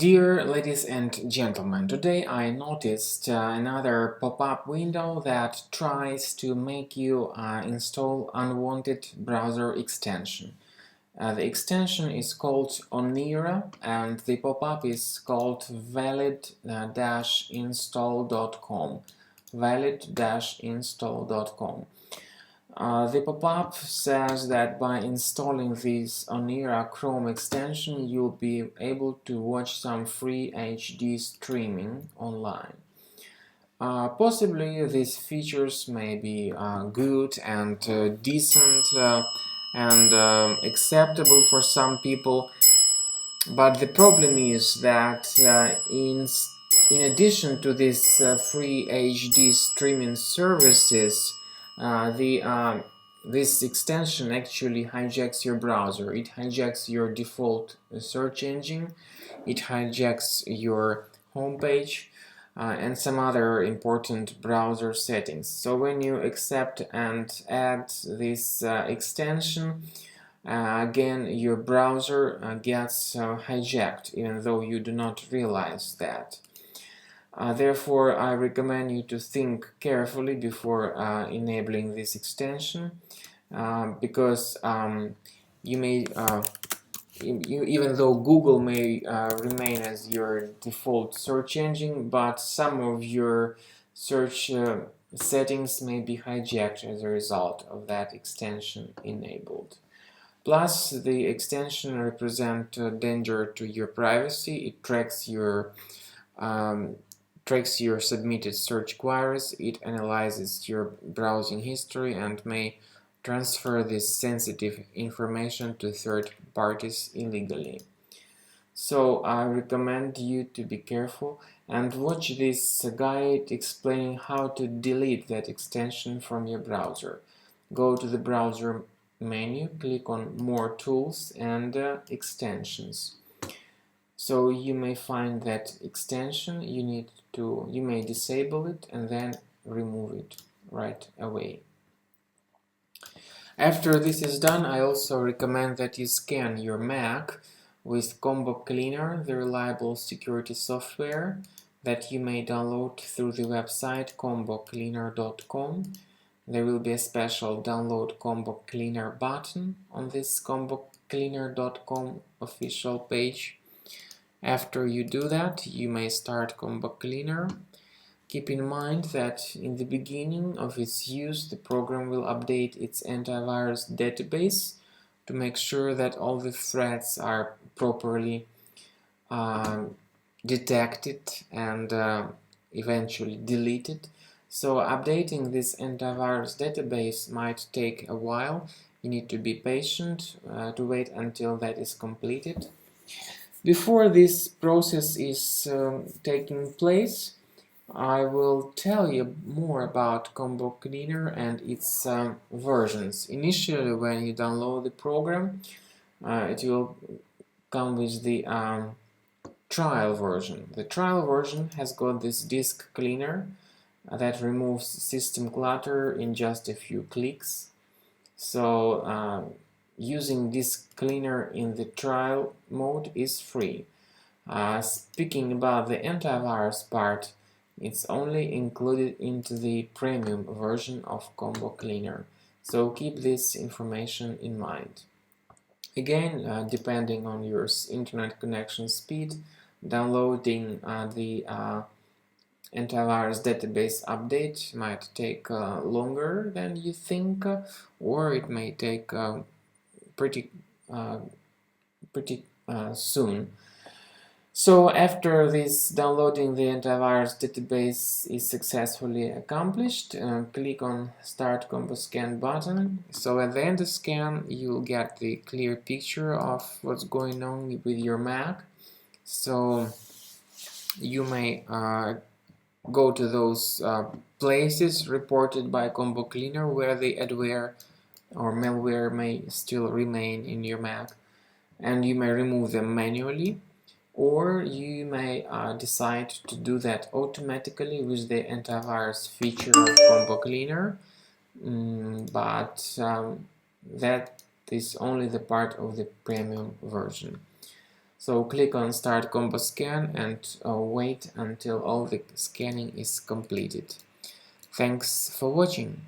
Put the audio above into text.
Dear ladies and gentlemen, today I noticed another pop-up window that tries to make you install unwanted browser extension. The extension is called Onira and the pop-up is called valid-install.com. valid-install.com. The pop-up says that by installing this Onira Chrome Extension, you'll be able to watch some free HD streaming online. Possibly these features may be good and decent and acceptable for some people, but the problem is that in addition to these free HD streaming services, this extension actually hijacks your browser. It hijacks your default search engine, it hijacks your homepage, and some other important browser settings. So when you accept and add this extension, again your browser gets hijacked, even though you do not realize that. Therefore, I recommend you to think carefully before enabling this extension, because you may, even though Google may remain as your default search engine, but some of your search settings may be hijacked as a result of that extension enabled. Plus, the extension represents a danger to your privacy. It tracks your submitted search queries, it analyzes your browsing history and may transfer this sensitive information to third parties illegally. So I recommend you to be careful and watch this guide explaining how to delete that extension from your browser. Go to the browser menu, click on More Tools and Extensions. So you may find that extension, you may disable it and then remove it right away. After this is done, I also recommend that you scan your Mac with Combo Cleaner, the reliable security software that you may download through the website combocleaner.com. There will be a special Download Combo Cleaner button on this combocleaner.com official page. After you do that, you may start Combo Cleaner. Keep in mind that in the beginning of its use, the program will update its Antivirus Database to make sure that all the threats are properly detected and eventually deleted. So updating this Antivirus Database might take a while. You need to be patient to wait until that is completed. Before this process is taking place, I will tell you more about Combo Cleaner and its versions. Initially, when you download the program, it will come with the trial version. The trial version has got this disk cleaner that removes system clutter in just a few clicks. So using disk cleaner in the trial mode is free. Speaking about the antivirus part, it's only included into the premium version of Combo Cleaner, so keep this information in mind. Again, depending on your internet connection speed, downloading the Antivirus Database update might take longer than you think, or it may take pretty soon. So after this downloading the Antivirus Database is successfully accomplished, click on Start Combo Scan button. So at the end of scan, you'll get the clear picture of what's going on with your Mac. So you may go to those places reported by Combo Cleaner where the adware or malware may still remain in your Mac, and you may remove them manually. Or you may decide to do that automatically with the antivirus feature of Combo Cleaner, but that is only the part of the premium version. So click on Start Combo Scan and wait until all the scanning is completed. Thanks for watching.